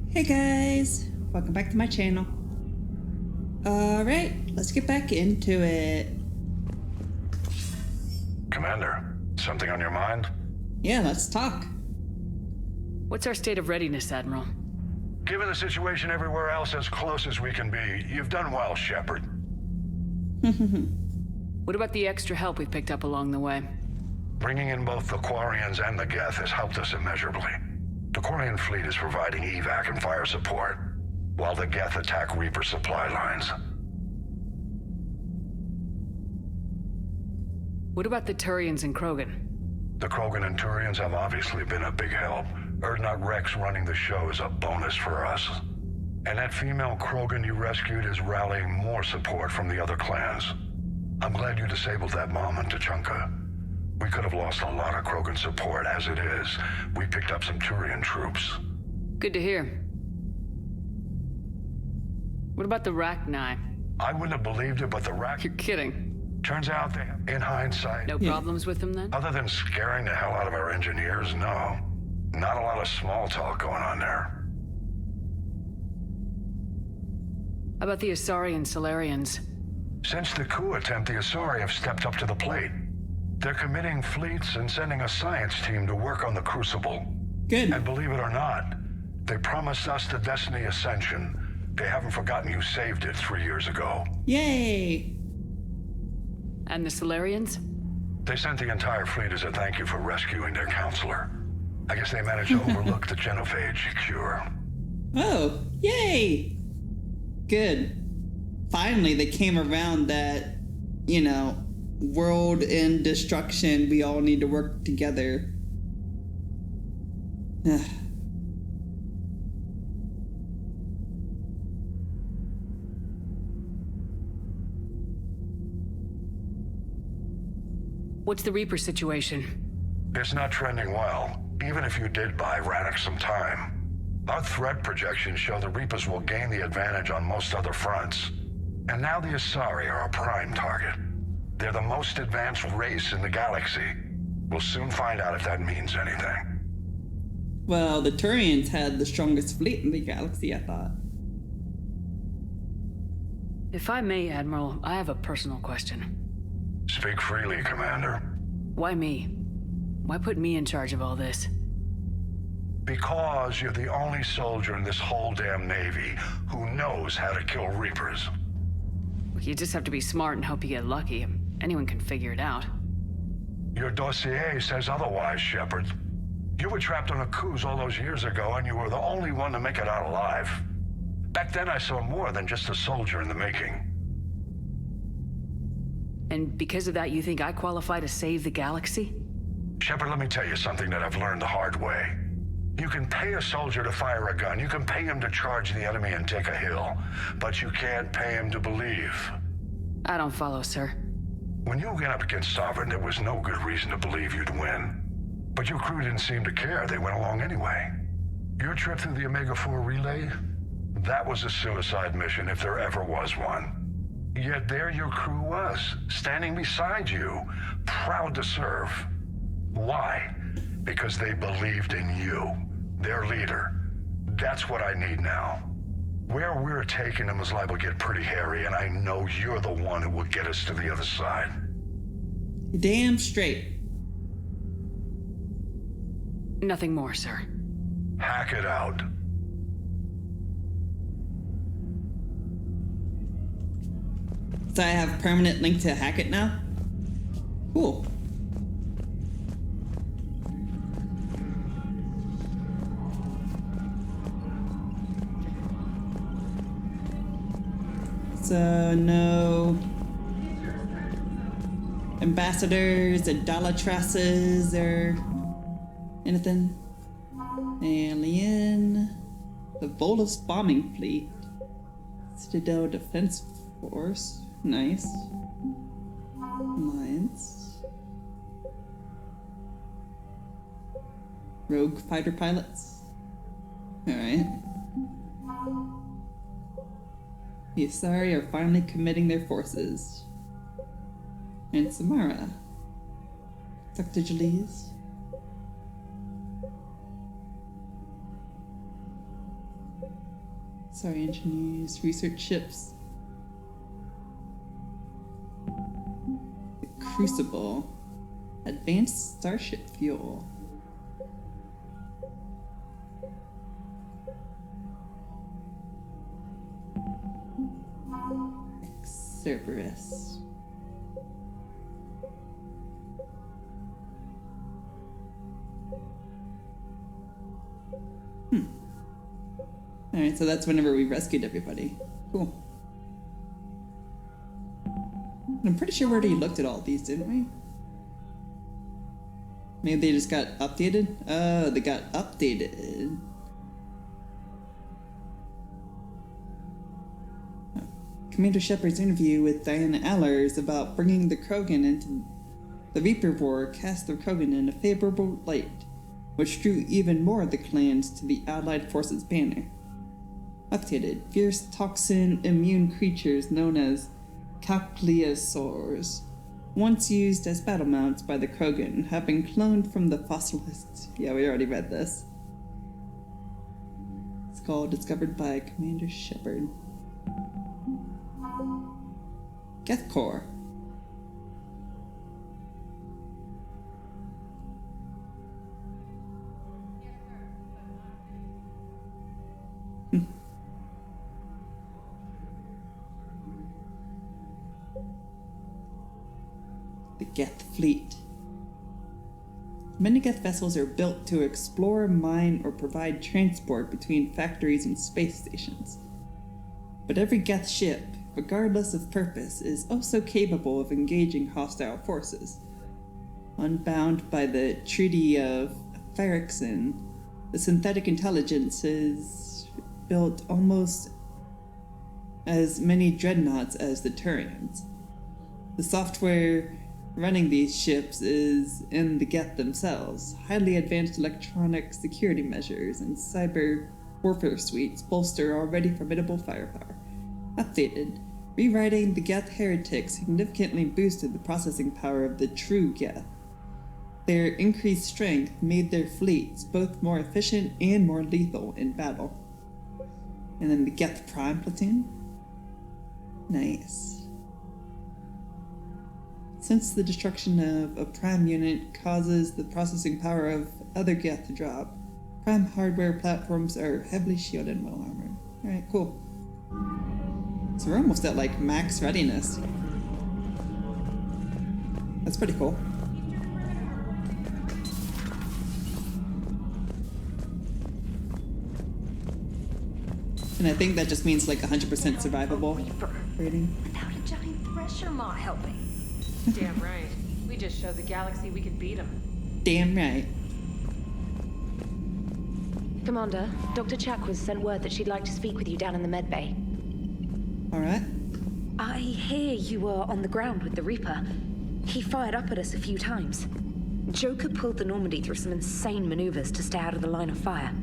Hey guys, welcome back to my channel. Alright, let's get back into it. Commander, something on your mind? Yeah, let's talk. What's our state of readiness, Admiral? Given the situation everywhere else, as close as we can be, you've done well, Shepard. What about the extra help we picked up along the way? Bringing in both the Quarians and the Geth has helped us immeasurably. The Quarian fleet is providing evac and fire support, while the Geth attack Reaper supply lines. What about the Turians and Krogan? The Krogan and Turians have obviously been a big help. Urdnot Rex running the show is a bonus for us. And that female Krogan you rescued is rallying more support from the other clans. I'm glad you disabled that bomb in Tuchanka. We could have lost a lot of Krogan support. As it is, we picked up some Turian troops. Good to hear. What about the Rachni? I wouldn't have believed it, but the You're kidding. turns out they, in hindsight, No problems with them then? other than scaring the hell out of our engineers, no. Not a lot of small talk going on there. How about the Asari and Solarians? Since the coup attempt, the Asari have stepped up to the plate. They're committing fleets and sending a science team to work on the Crucible. Good. And believe it or not, they promised us the Destiny Ascension. They haven't forgotten you saved it 3 years ago. Yay! And the Solarians? They sent the entire fleet as a thank you for rescuing their counselor. I guess they managed to overlook the genophage cure. Oh, yay! Good. Finally, they came around that, world end destruction, we all need to work together. What's the Reaper situation? It's not trending well, even if you did buy Rannoch some time. Our threat projections show the Reapers will gain the advantage on most other fronts. And now the Asari are a prime target. They're the most advanced race in the galaxy. We'll soon find out if that means anything. Well, the Turians had the strongest fleet in the galaxy, I thought. If I may, Admiral, I have a personal question. Speak freely, Commander. Why me? Why put me in charge of all this? Because you're the only soldier in this whole damn Navy who knows how to kill Reapers. You just have to be smart and hope you get lucky. Anyone can figure it out. Your dossier says otherwise, Shepard. You were trapped on a cruise all those years ago, and you were the only one to make it out alive. Back then, I saw more than just a soldier in the making. And because of that, you think I qualify to save the galaxy? Shepard, let me tell you something that I've learned the hard way. You can pay a soldier to fire a gun, you can pay him to charge the enemy and take a hill, but you can't pay him to believe. I don't follow, sir. When you went up against Sovereign, there was no good reason to believe you'd win. But your crew didn't seem to care, they went along anyway. Your trip through the Omega-4 relay? That was a suicide mission if there ever was one. Yet there your crew was, standing beside you, proud to serve. Why? Because they believed in you, their leader. That's what I need now. Where we're taking them is liable to get pretty hairy, and I know you're the one who will get us to the other side. Damn straight. Nothing more, sir. Hack it out. So I have permanent link to hack it now? Cool. So no ambassadors, idolatresses, or anything. Alien. The Volus bombing fleet. Citadel Defense Force. Nice. Alliance. Rogue fighter pilots. Alright. The Asari are finally committing their forces. And Samara. Dr. Jalise. Sorry, engineers, research ships. The Crucible. Advanced starship fuel. Cerberus. Alright, so that's whenever we rescued everybody. Cool. I'm pretty sure we already looked at all these, didn't we? Maybe they just got updated? Oh, they got updated. Commander Shepard's interview with Diana Allers about bringing the Krogan into the Reaper War cast the Krogan in a favorable light, which drew even more of the clans to the Allied forces' banner. Updated, fierce toxin-immune creatures known as Cocleosaurs, once used as battle mounts by the Krogan, have been cloned from the fossilists. Yeah, we already read this. Skull discovered by Commander Shepard. Geth Core. The Geth Fleet. Many Geth vessels are built to explore, mine, or provide transport between factories and space stations. But every Geth ship, regardless of purpose, is also capable of engaging hostile forces. Unbound by the Treaty of Ferrixon, the synthetic intelligence is built almost as many dreadnoughts as the Turians. The software running these ships is in the Geth themselves. Highly advanced electronic security measures and cyber warfare suites bolster already formidable firepower. Updated. Rewriting the Geth Heretics significantly boosted the processing power of the true Geth. Their increased strength made their fleets both more efficient and more lethal in battle. And then the Geth Prime platoon. Nice. Since the destruction of a Prime unit causes the processing power of other Geth to drop, Prime hardware platforms are heavily shielded and well armored. Alright, cool. So we're almost at like max readiness. That's pretty cool. And I think that just means like 100% survivable rating. Without a giant thresher maw helping. Damn right. We just showed the galaxy we could beat them. Damn right. Commander, Dr. Chakwas sent word that she'd like to speak with you down in the med bay. Alright. I hear you were on the ground with the Reaper. He fired up at us a few times. Joker pulled the Normandy through some insane maneuvers to stay out of the line of fire.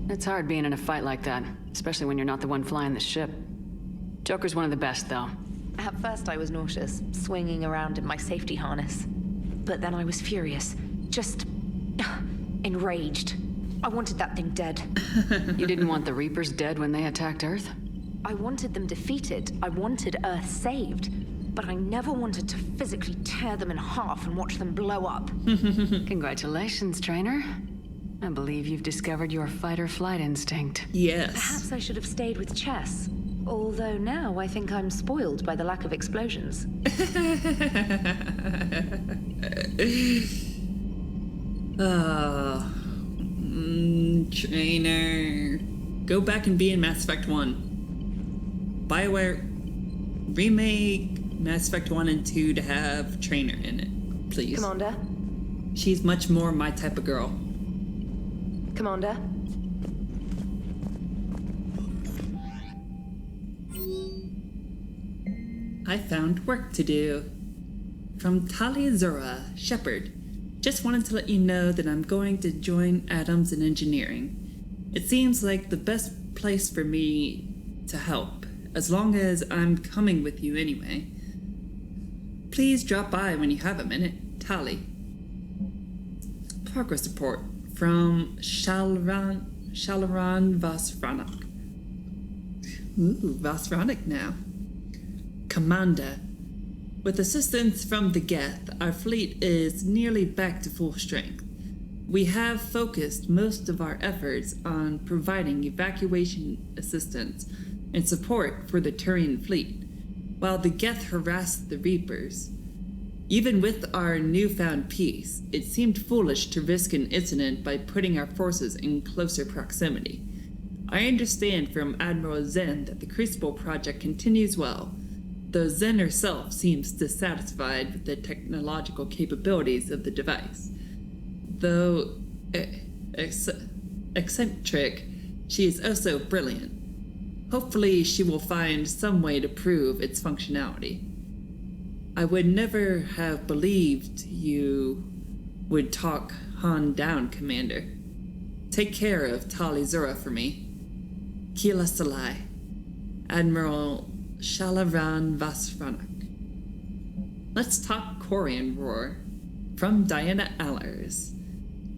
It's hard being in a fight like that, especially when you're not the one flying the ship. Joker's one of the best, though. At first I was nauseous, swinging around in my safety harness. But then I was furious. Just enraged. I wanted that thing dead. You didn't want the Reapers dead when they attacked Earth? I wanted them defeated. I wanted Earth saved. But I never wanted to physically tear them in half and watch them blow up. Congratulations, trainer. I believe you've discovered your fight-or-flight instinct. Yes. Perhaps I should have stayed with chess. Although now I think I'm spoiled by the lack of explosions. Trainer. Go back and be in Mass Effect 1. BioWare, remake Mass Effect 1 and 2 to have Trainer in it, please. Commander? She's much more my type of girl. Commander? I found work to do. From Talia Zora, Shepard. Just wanted to let you know that I'm going to join Adams in engineering. It seems like the best place for me to help, as long as I'm coming with you anyway. Please drop by when you have a minute. Tali. Progress report from Shalran Vasranak. Ooh, Vasronic now. Commander, with assistance from the Geth, our fleet is nearly back to full strength. We have focused most of our efforts on providing evacuation assistance and support for the Turian fleet, while the Geth harassed the Reapers. Even with our newfound peace, it seemed foolish to risk an incident by putting our forces in closer proximity. I understand from Admiral Zen that the Crucible project continues well, though Zen herself seems dissatisfied with the technological capabilities of the device. Though eccentric, she is also brilliant. Hopefully she will find some way to prove its functionality. I would never have believed you would talk Han down, Commander. Take care of Tali Zura for me. Kila Salai, Admiral Shalaran Vasranak. Let's talk Quarian Roar, from Diana Allers.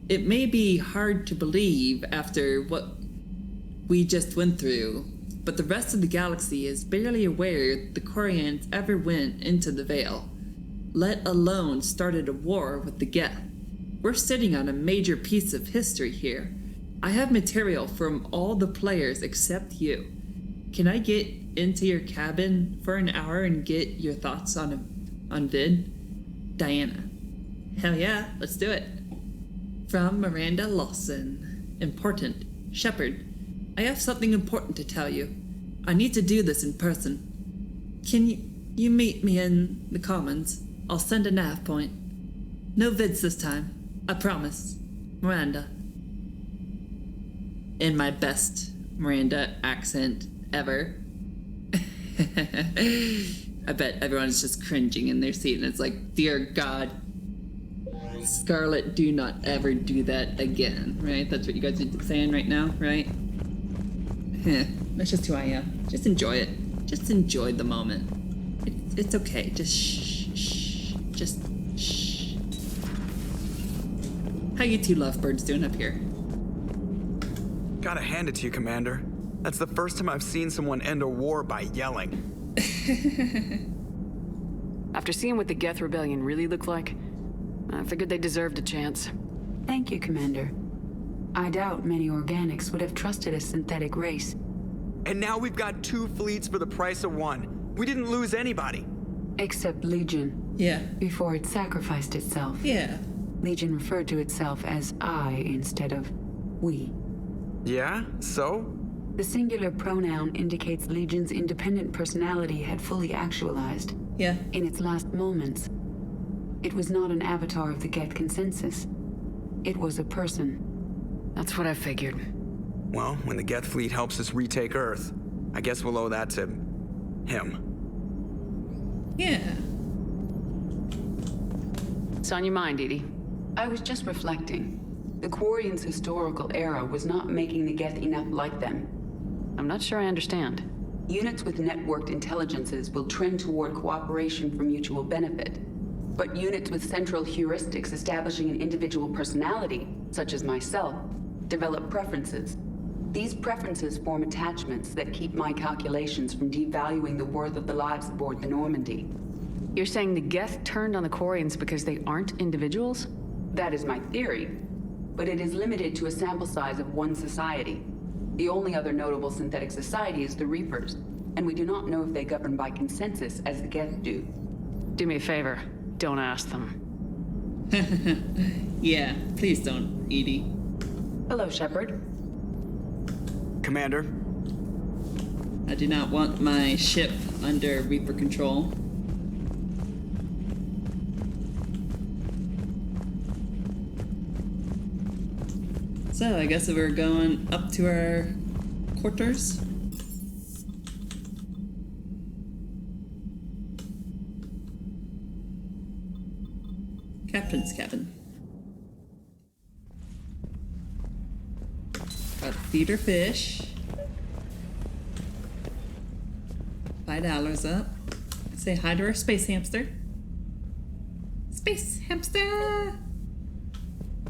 It may be hard to believe after what we just went through, but the rest of the galaxy is barely aware the Quarians ever went into the Veil, let alone started a war with the Geth. We're sitting on a major piece of history here. I have material from all the players except you. Can I get into your cabin for an hour and get your thoughts on Vid? Diana. Hell yeah, let's do it. From Miranda Lawson. Important. Shepard, I have something important to tell you. I need to do this in person. Can you meet me in the Commons? I'll send a nav point. No vids this time. I promise. Miranda. In my best Miranda accent ever. I bet everyone's just cringing in their seat and it's like, dear God, Scarlet, do not ever do that again, right? That's what you guys are saying right now, right? That's just who I am. Just enjoy it. Just enjoy the moment. It's okay. Just shh. Just shh. How you two lovebirds doing up here? Gotta hand it to you, Commander. That's the first time I've seen someone end a war by yelling. After seeing what the Geth Rebellion really looked like, I figured they deserved a chance. Thank you, Commander. I doubt many organics would have trusted a synthetic race. And now we've got 2 fleets for the price of 1. We didn't lose anybody. Except Legion. Yeah. Before it sacrificed itself. Yeah. Legion referred to itself as I instead of we. Yeah? So? The singular pronoun indicates Legion's independent personality had fully actualized. Yeah. In its last moments. It was not an avatar of the Geth consensus. It was a person. That's what I figured. Well, when the Geth fleet helps us retake Earth, I guess we'll owe that to him. Yeah. What's on your mind, Edie? I was just reflecting. The Quarians' historical era was not making the Geth enough like them. I'm not sure I understand. Units with networked intelligences will trend toward cooperation for mutual benefit. But units with central heuristics establishing an individual personality, such as myself, develop preferences. These preferences form attachments that keep my calculations from devaluing the worth of the lives aboard the Normandy. You're saying the Geth turned on the Quarians because they aren't individuals? That is my theory, but it is limited to a sample size of one society. The only other notable synthetic society is the Reapers, and we do not know if they govern by consensus as the Geth do. Do me a favor. Don't ask them. Yeah, please don't, Edie. Hello, Shepard. Commander? I do not want my ship under Reaper control. So, I guess we're going up to our quarters. Captain's cabin. Got feeder fish. $5 up. Say hi to our space hamster. Space hamster!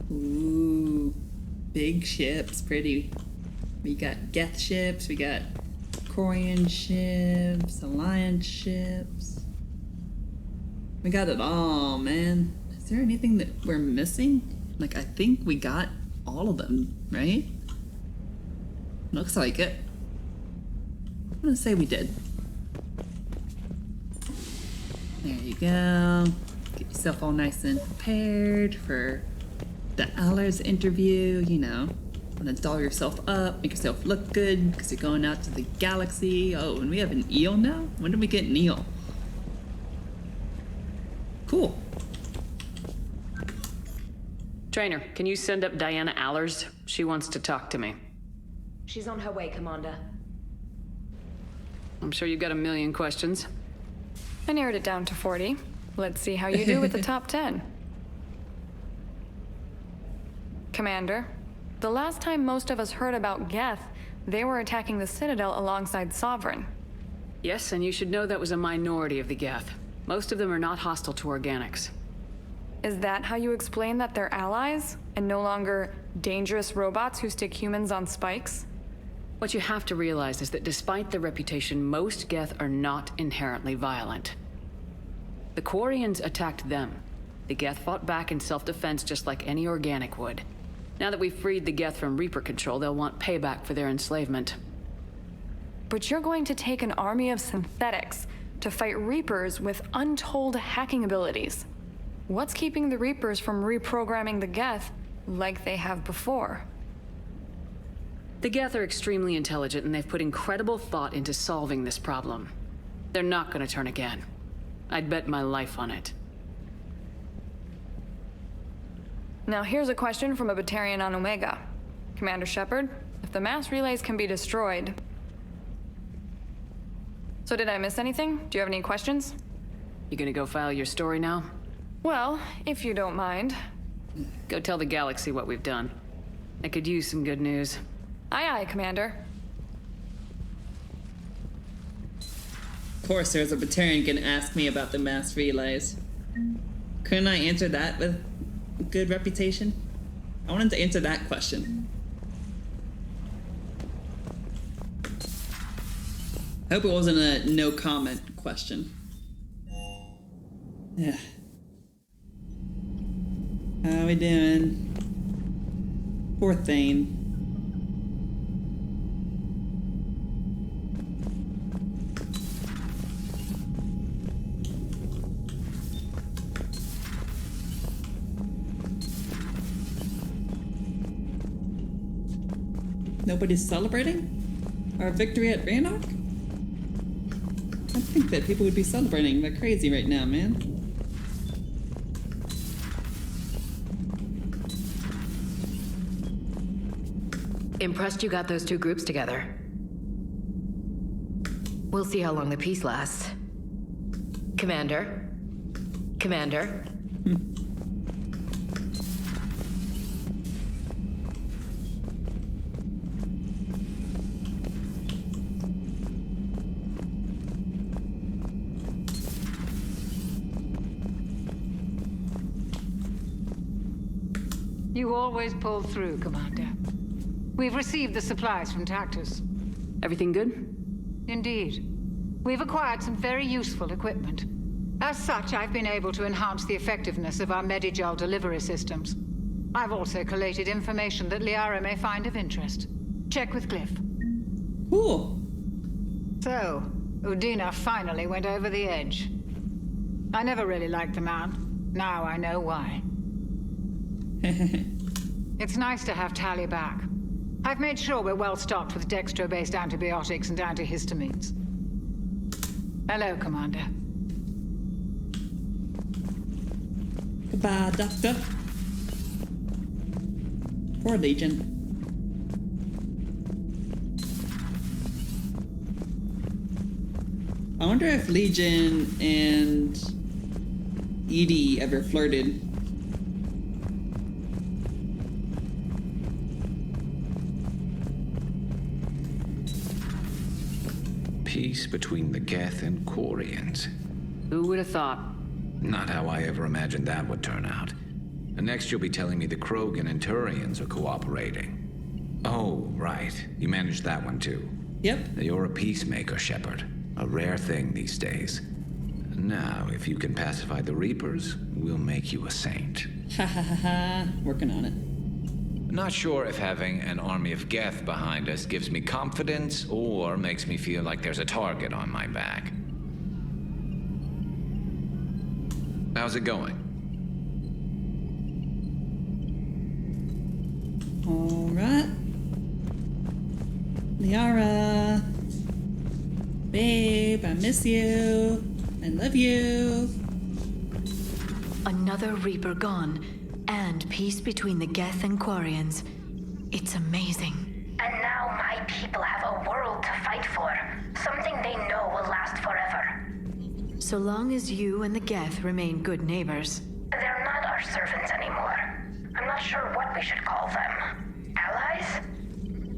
Ooh. Big ships, pretty. We got Geth ships, we got Quarian ships, Alliance ships. We got it all, man. Is there anything that we're missing? Like, I think we got all of them, right? Looks like it. I'm gonna say we did. There you go. Get yourself all nice and prepared for the Allers interview, you know. Want to doll yourself up, make yourself look good because you're going out to the galaxy. Oh, and we have an eel now? When did we get an eel? Cool. Trainer, can you send up Diana Allers? She wants to talk to me. She's on her way, Commander. I'm sure you've got a million questions. I narrowed it down to 40. Let's see how you do with the top 10. Commander, the last time most of us heard about Geth, they were attacking the Citadel alongside Sovereign. Yes, and you should know that was a minority of the Geth. Most of them are not hostile to organics. Is that how you explain that they're allies, and no longer dangerous robots who stick humans on spikes? What you have to realize is that despite their reputation, most Geth are not inherently violent. The Quarians attacked them. The Geth fought back in self-defense just like any organic would. Now that we've freed the Geth from Reaper control, they'll want payback for their enslavement. But you're going to take an army of synthetics to fight Reapers with untold hacking abilities. What's keeping the Reapers from reprogramming the Geth like they have before? The Geth are extremely intelligent, and they've put incredible thought into solving this problem. They're not going to turn again. I'd bet my life on it. Now here's a question from a Batarian on Omega. Commander Shepard, if the mass relays can be destroyed... So did I miss anything? Do you have any questions? You gonna go file your story now? Well, if you don't mind. Go tell the galaxy what we've done. I could use some good news. Aye aye, Commander. Of course, there's a Batarian gonna ask me about the mass relays. Couldn't I answer that with good reputation? I wanted to answer that question. I hope it wasn't a no comment question. Yeah. How we doing? Poor Thane. Nobody's celebrating our victory at Rannoch? I think that people would be celebrating like crazy right now, man. Impressed you got those two groups together. We'll see how long the peace lasts. Commander? Commander? You always pull through, Commander. We've received the supplies from Tactus. Everything good? Indeed. We've acquired some very useful equipment. As such, I've been able to enhance the effectiveness of our Medigel delivery systems. I've also collated information that Liara may find of interest. Check with Glyph. Cool. So, Udina finally went over the edge. I never really liked the man. Now I know why. It's nice to have Tali back. I've made sure we're well stocked with dextro-based antibiotics and antihistamines. Hello, Commander. Goodbye, Doctor. Poor Legion. I wonder if Legion and Edie ever flirted. Peace between the Geth and Quarians. Who would have thought? Not how I ever imagined that would turn out. And next you'll be telling me the Krogan and Turians are cooperating. Oh, right. You managed that one too. Yep. You're a peacemaker, Shepard. A rare thing these days. Now, if you can pacify the Reapers, we'll make you a saint. Ha ha ha ha. Working on it. Not sure if having an army of Geth behind us gives me confidence or makes me feel like there's a target on my back. How's it going? All right. Liara. Babe, I miss you. I love you. Another Reaper gone, and peace between the Geth and Quarians. It's amazing. And now my people have a world to fight for. Something they know will last forever. So long as you and the Geth remain good neighbors. They're not our servants anymore. I'm not sure what we should call them. Allies?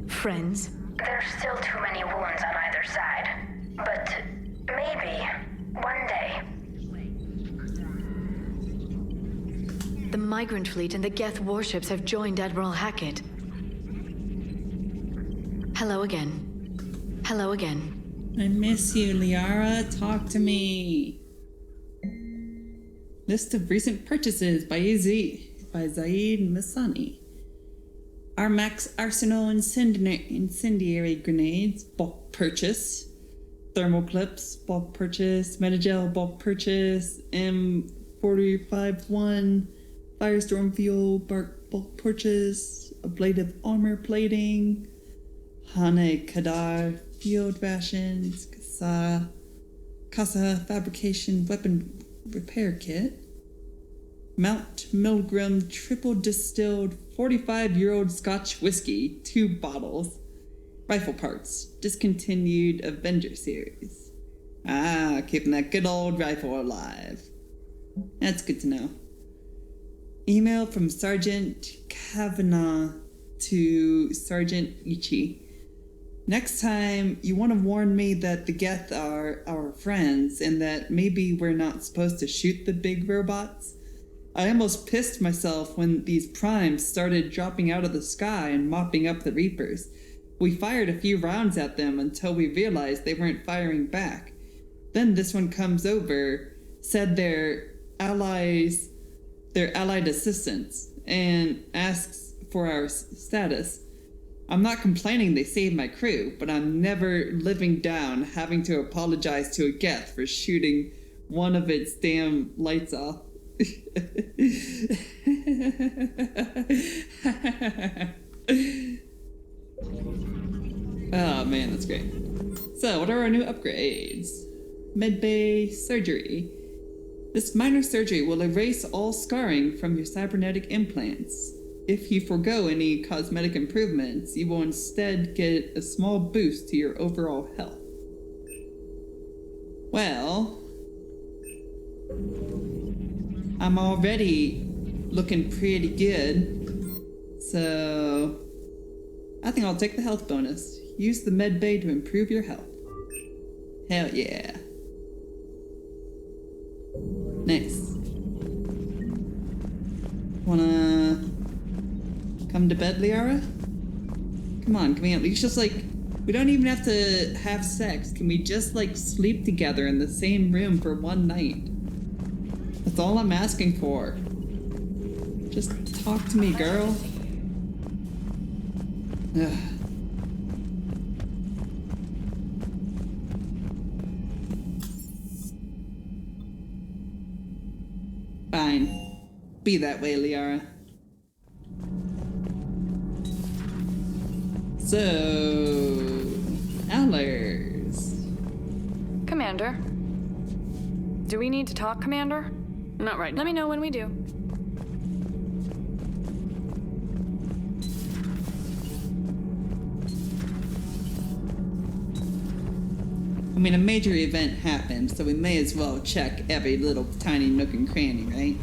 Friends? There's still too many wounds on either side. But maybe one day. The Migrant Fleet and the Geth warships have joined Admiral Hackett. Hello again. Hello again. I miss you, Liara. Talk to me. List of recent purchases by Zaid Masani. Armax Arsenal incendiary grenades, bulk purchase. Thermal clips, bulk purchase. Metagel, bulk purchase. M451 Firestorm fuel, bulk purchase. Ablative armor plating. Hane Kadar field rations. Casa fabrication weapon repair kit. Mount Milgram triple distilled 45-year-old Scotch whiskey, 2 bottles. Rifle parts, discontinued Avenger series. Ah, keeping that good old rifle alive. That's good to know. Email from Sergeant Kavanaugh to Sergeant Ichi. Next time, you want to warn me that the Geth are our friends and that maybe we're not supposed to shoot the big robots. I almost pissed myself when these primes started dropping out of the sky and mopping up the Reapers. We fired a few rounds at them until we realized they weren't firing back. Then this one comes over, said they're allied assistants, and asks for our status. I'm not complaining they saved my crew, but I'm never living down having to apologize to a Geth for shooting one of its damn lights off. Oh man, that's great. So, what are our new upgrades? Medbay surgery. This minor surgery will erase all scarring from your cybernetic implants. If you forego any cosmetic improvements, you will instead get a small boost to your overall health. Well, I'm already looking pretty good, so I think I'll take the health bonus. Use the med bay to improve your health. Hell yeah. Nice. Wanna come to bed, Liara? Come on, can we at least just we don't even have to have sex. Can we just sleep together in the same room for one night? That's all I'm asking for. Just talk to me, girl. Ugh. Fine. Be that way, Liara. So, Allers. Commander. Do we need to talk, Commander? Not right now. Let me know when we do. I mean, a major event happened, so we may as well check every little tiny nook and cranny, right?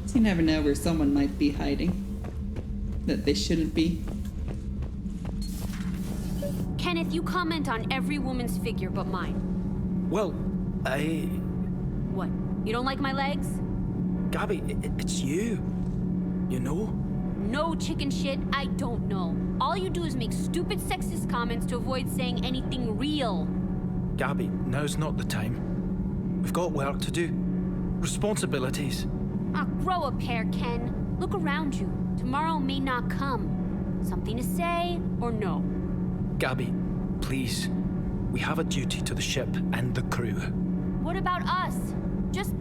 So you never know where someone might be hiding. That they shouldn't be. Kenneth, you comment on every woman's figure but mine. Well, What? You don't like my legs? Gabby, it's you. You know? no chicken shit, I don't know. All you do is make stupid sexist comments to avoid saying anything real. Gabby, now's not the time. We've got work to do. Responsibilities. Ah, grow a pair, Ken. Look around you. Tomorrow may not come. Something to say or no? Gabby, please. We have a duty to the ship and the crew. What about us? Just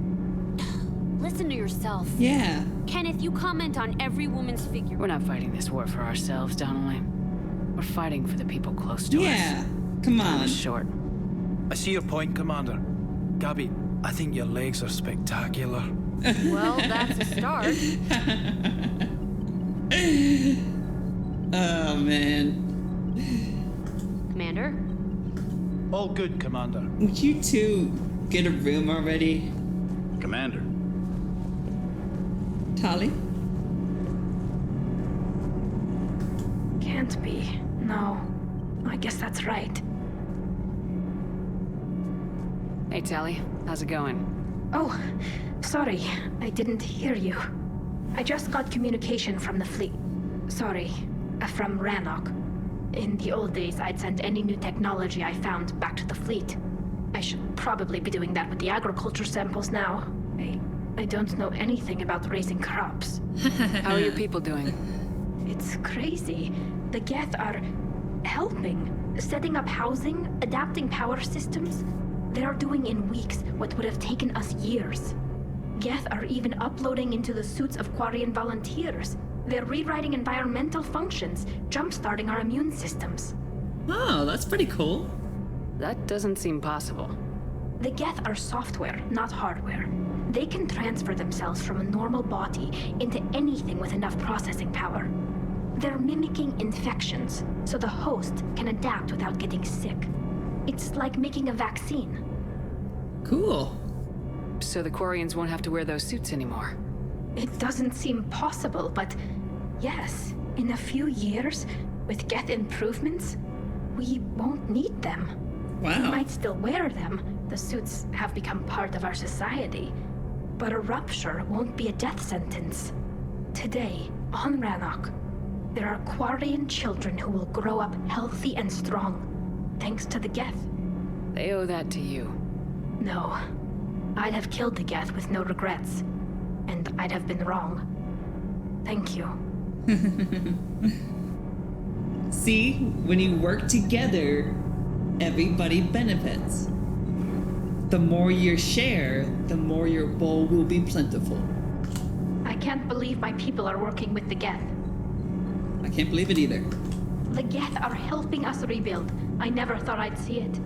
listen to yourself. Yeah. Kenneth, you comment on every woman's figure. We're not fighting this war for ourselves, Donnelly. We're fighting for the people close to us. Yeah. Come Time on. is short. I see your point, Commander. Gabby, I think your legs are spectacular. Well, that's a start. Oh, man. Commander? All good, Commander. Would you two get a room already? Commander. Tali? Can't be. No. I guess that's right. Hey, Tali. How's it going? Oh, sorry. I didn't hear you. I just got communication from the fleet. Sorry. From Rannoch. In the old days, I'd send any new technology I found back to the fleet. I should probably be doing that with the agriculture samples now. I don't know anything about raising crops. How are your people doing? It's crazy. The Geth are helping, setting up housing, adapting power systems. They are doing in weeks what would have taken us years. Geth are even uploading into the suits of Quarian volunteers. They're rewriting environmental functions, jump-starting our immune systems. Oh, that's pretty cool. That doesn't seem possible. The Geth are software, not hardware. They can transfer themselves from a normal body into anything with enough processing power. They're mimicking infections, so the host can adapt without getting sick. It's like making a vaccine. Cool. So the Quarians won't have to wear those suits anymore. It doesn't seem possible, but yes, in a few years, with Geth improvements, we won't need them. Wow. We might still wear them. The suits have become part of our society. But a rupture won't be a death sentence. Today, on Rannoch, there are Quarian children who will grow up healthy and strong, thanks to the Geth. They owe that to you. No. I'd have killed the Geth with no regrets. And I'd have been wrong. Thank you. See, when you work together, everybody benefits. The more you share, the more your bowl will be plentiful. I can't believe my people are working with the Geth. I can't believe it either. The Geth are helping us rebuild. I never thought I'd see it.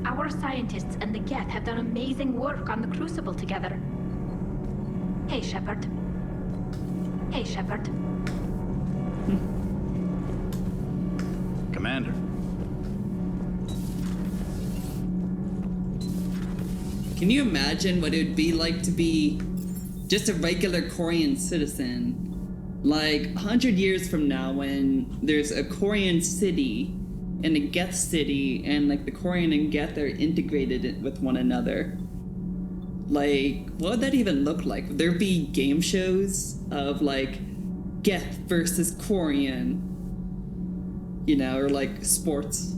Our scientists and the Geth have done amazing work on the Crucible together. Hey, Shepard. Hey, Shepard. Commander. Can you imagine what it would be like to be just a regular Quarian citizen? Like 100 years from now, when there's a Quarian city and a Geth city, and like the Quarian and Geth are integrated with one another. Like, what would that even look like? Would there be game shows of like Geth versus Quarian? You know, or like sports?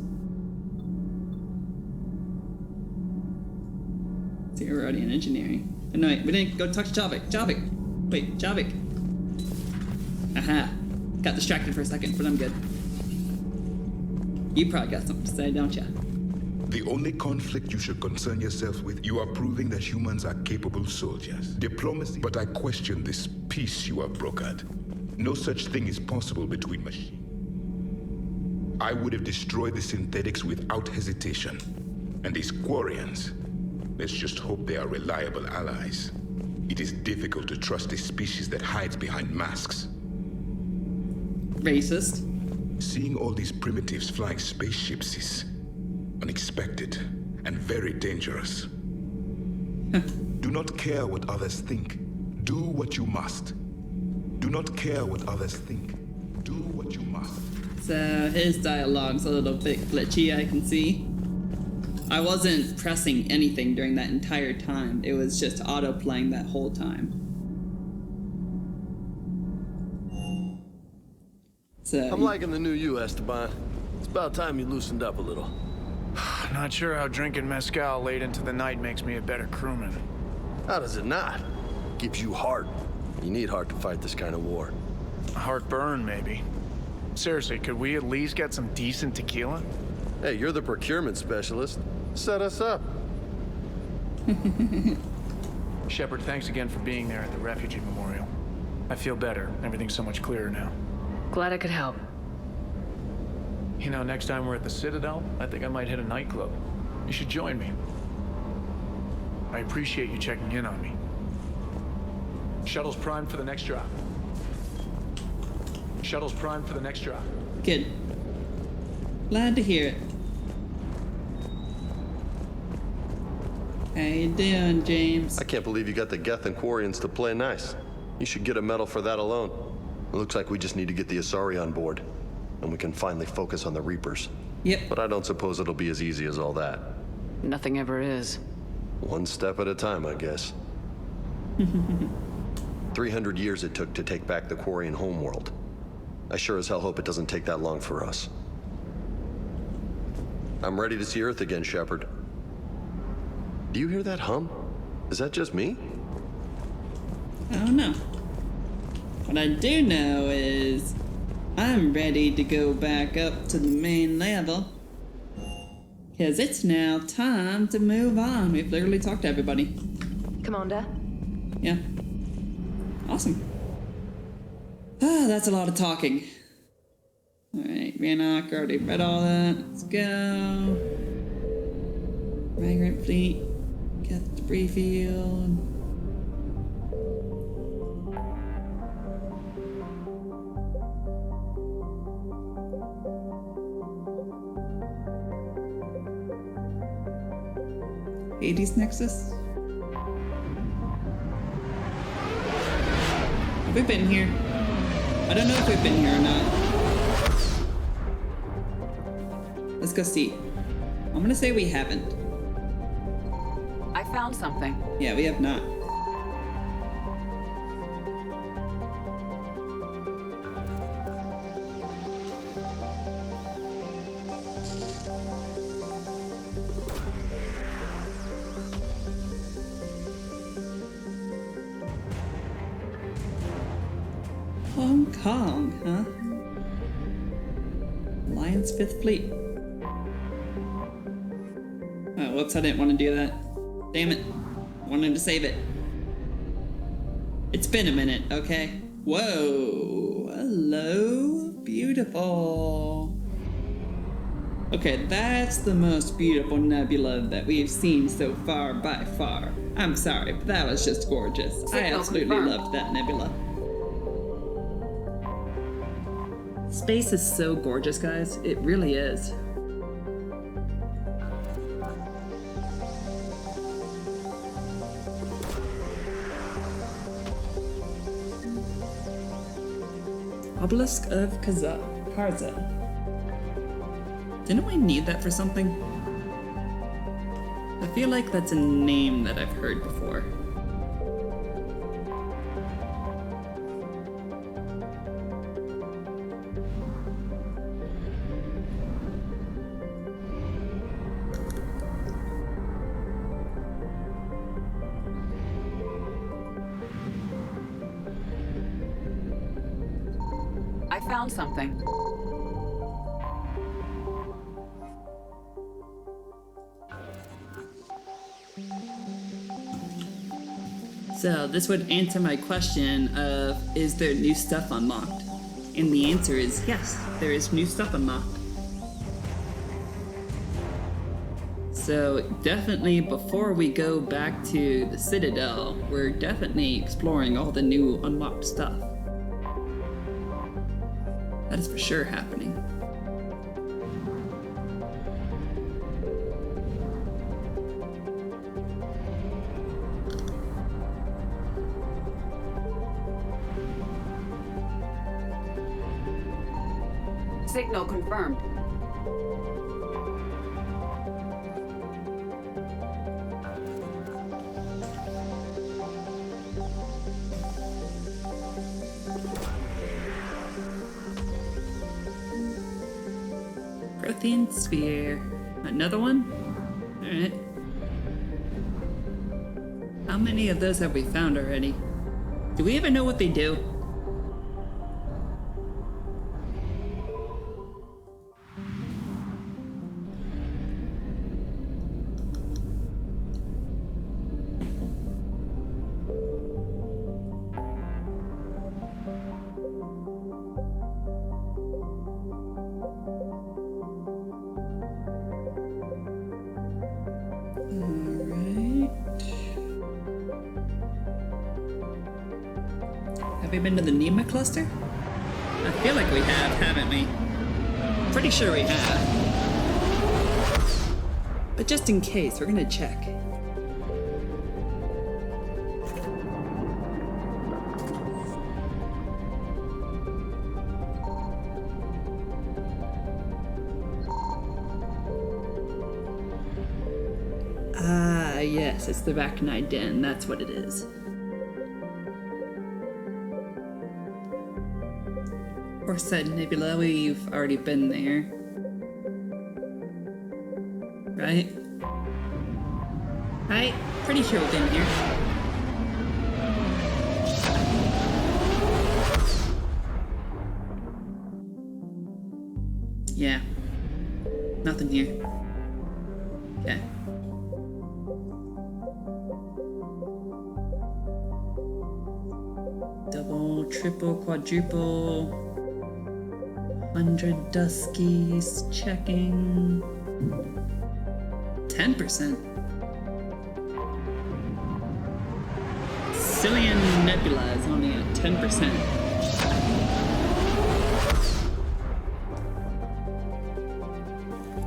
See, we're already in engineering. Oh, no, wait, we didn't go talk to Javik. Javik! Wait, Javik. Aha. Got distracted for a second, but I'm good. You probably got something to say, don't ya? The only conflict you should concern yourself with, you are proving that humans are capable soldiers. Diplomacy, but I question this peace you have brokered. No such thing is possible between machines. I would have destroyed the synthetics without hesitation. And these Quarians, let's just hope they are reliable allies. It is difficult to trust a species that hides behind masks. Racist. Seeing all these primitives flying spaceships is unexpected and very dangerous. Do not care what others think. Do what you must. Do not care what others think. Do what you must. So his dialogue's a little bit glitchy, I can see. I wasn't pressing anything during that entire time. It was just auto-playing that whole time. So I'm liking the new you, Esteban. It's about time you loosened up a little. Not sure how drinking mezcal late into the night makes me a better crewman. How does it not? Gives you heart. You need heart to fight this kind of war. Heartburn, maybe. Seriously, could we at least get some decent tequila? Hey, you're the procurement specialist. Set us up. Shepard, thanks again for being there at the refugee memorial. I feel better. Everything's so much clearer now. Glad I could help. You know, next time we're at the Citadel, I think I might hit a nightclub. You should join me. I appreciate you checking in on me. Shuttle's primed for the next drop. Shuttle's primed for the next drop. Good. Glad to hear it. How you doing, James? I can't believe you got the Geth and Quarians to play nice. You should get a medal for that alone. It looks like we just need to get the Asari on board, and we can finally focus on the Reapers. Yep. But I don't suppose it'll be as easy as all that. Nothing ever is. One step at a time, I guess. 300 years it took to take back the Quarian homeworld. I sure as hell hope it doesn't take that long for us. I'm ready to see Earth again, Shepard. Do you hear that hum? Is that just me? I don't know. What I do know is I'm ready to go back up to the main level. Because it's now time to move on. We've literally talked to everybody. Commander? Yeah. Awesome. Ah, that's a lot of talking. Alright, Rannoch, already read all that. Let's go. Migrant fleet. Geth debris field. Hades Nexus? Have we been here? I don't know if we've been here or not. Let's go see. I'm gonna say we haven't. I found something. Yeah, we have not. Hong Kong, huh? Alliance 5th Fleet. Oh, whoops, I didn't want to do that. Damn it. I wanted to save it. It's been a minute, okay? Whoa. Hello. Beautiful. Okay, that's the most beautiful nebula that we've seen so far by far. I'm sorry, but that was just gorgeous. I absolutely loved that nebula. Space is so gorgeous, guys. It really is. Obelisk of Karza. Didn't we need that for something? I feel like that's a name that I've heard before. I found something. So this would answer my question of, is there new stuff unlocked? And the answer is yes, there is new stuff unlocked. So definitely before we go back to the Citadel, we're definitely exploring all the new unlocked stuff. That is for sure happening. Signal confirmed. Prothean sphere. Another one? Alright. How many of those have we found already? Do we even know what they do? Have we been to the Nema cluster? I feel like we have, haven't we? Pretty sure we have. But just in case, we're gonna check. Ah, yes, it's the Rachni Den, that's what it is. Said Nebula, we've already been there. Right? Right? Pretty sure we've been here. Yeah. Nothing here. Okay. Double, triple, quadruple. 100 Duskies checking. 10%. Cillian Nebula is only at 10%.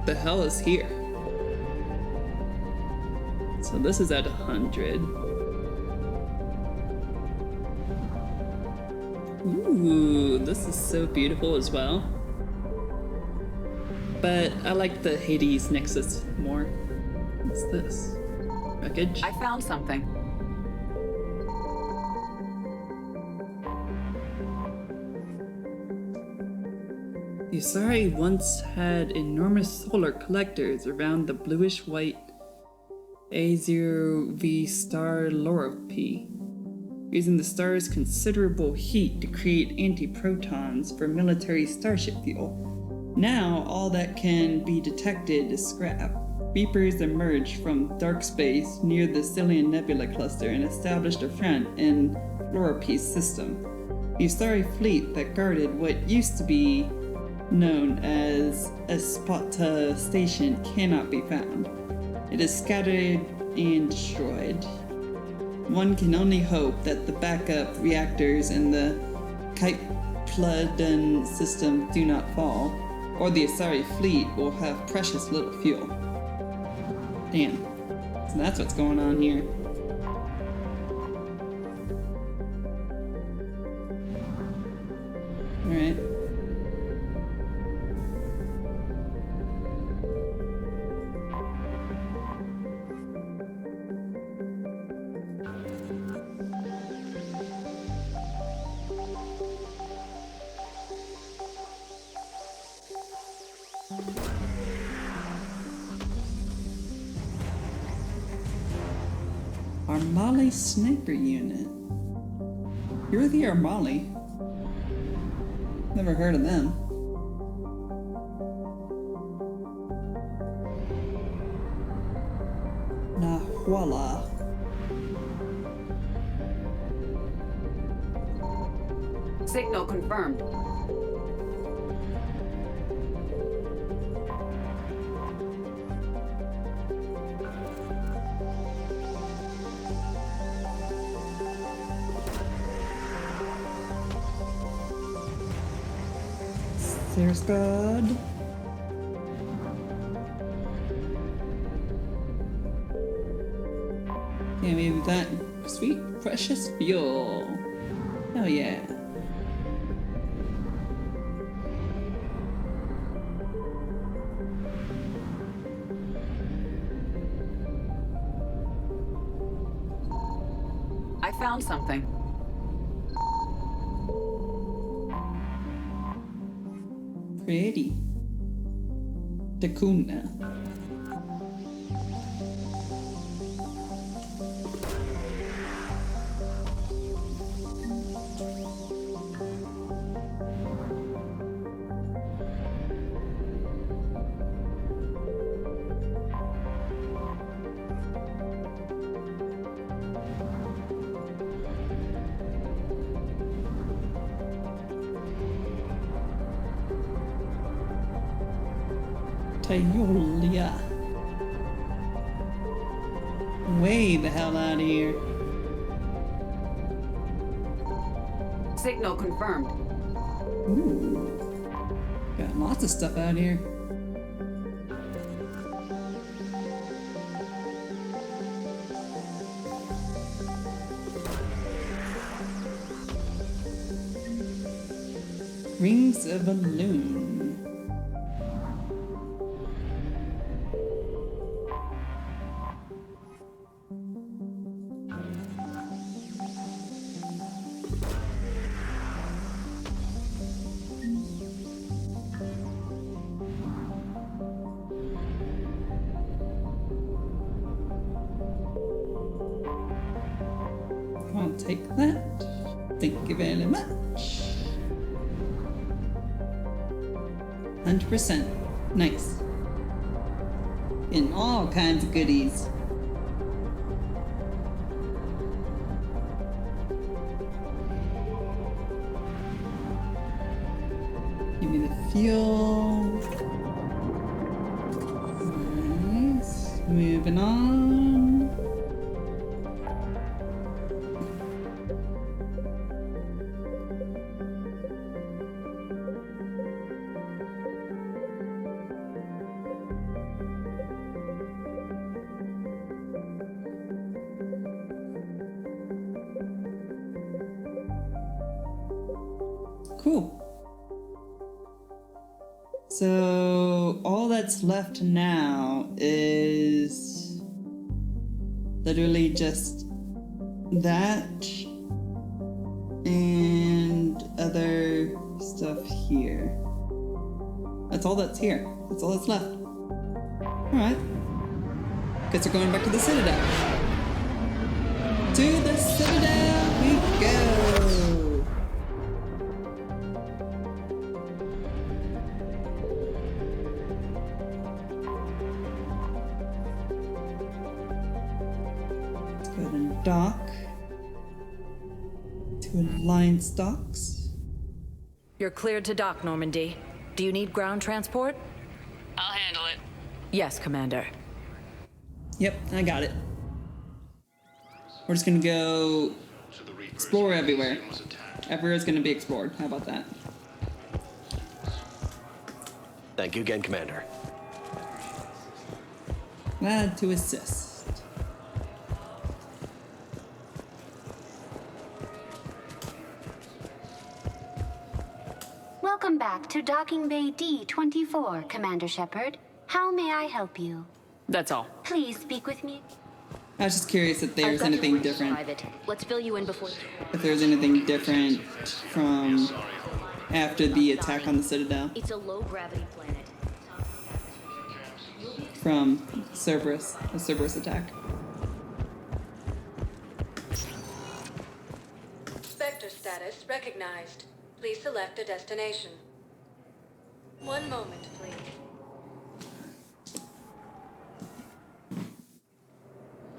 The hell is here? So this is at 100. Ooh, this is so beautiful as well. But I like the Hades Nexus more. What's this? Wreckage? I found something. Yusari once had enormous solar collectors around the bluish-white A0V star Lorope, using the star's considerable heat to create antiprotons for military starship fuel. Now, all that can be detected is scrap. Reapers emerged from dark space near the Cillian Nebula cluster and established a front in Lorope's system. The Yusari fleet that guarded what used to be known as Espata Station cannot be found. It is scattered and destroyed. One can only hope that the backup reactors in the Kaipludin system do not fall, or the Yusari fleet will have precious little fuel. Damn. So that's what's going on here. Alright. Armali Sniper Unit. You're the Armali. Never heard of them. Nahuala. Signal confirmed. There's God. Yeah, maybe that sweet precious fuel. Oh yeah. I found something. Pretty. Takuna. Tyolia. Way the hell out of here. Signal confirmed. Ooh. Got lots of stuff out here. Rings of Illume. I'll take that. Thank you very much. 100%. Nice. And all kinds of goodies. Give me the fuel. Nice. Moving on. Cool. So all that's left now is literally just that and other stuff here. That's all that's here. That's all that's left. Alright. Guess we're going back to the Citadel. To the Citadel we go! Go ahead and dock to Alliance docks. You're cleared to dock, Normandy. Do you need ground transport? I'll handle it. Yes, Commander. Yep, I got it. We're just gonna go explore everywhere. Everywhere's gonna be explored. How about that? Thank you again, Commander. Glad to assist. Welcome back to Docking Bay D-24, Commander Shepard. How may I help you? That's all. Please speak with me. I was just curious if there's anything different. Private. Let's fill you in before. If there's anything different from after the attack on the Citadel. It's a low-gravity planet. From Cerberus, the Cerberus attack. Spectre status recognized. Please select a destination. One moment, please.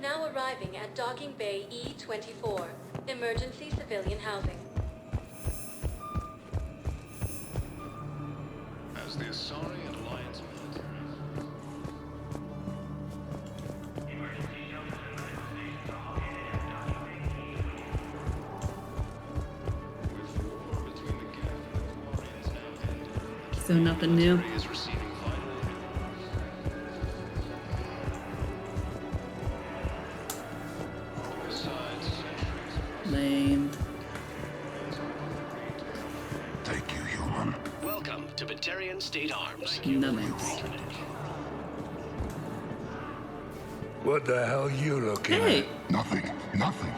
Now arriving at Docking Bay E-24, emergency civilian housing. As the Asari and Alliance So nothing new. Lame. Thank you, human. Welcome to Batarian State Arms. Nothing. What the hell you looking Hey. at? Nothing. Nothing.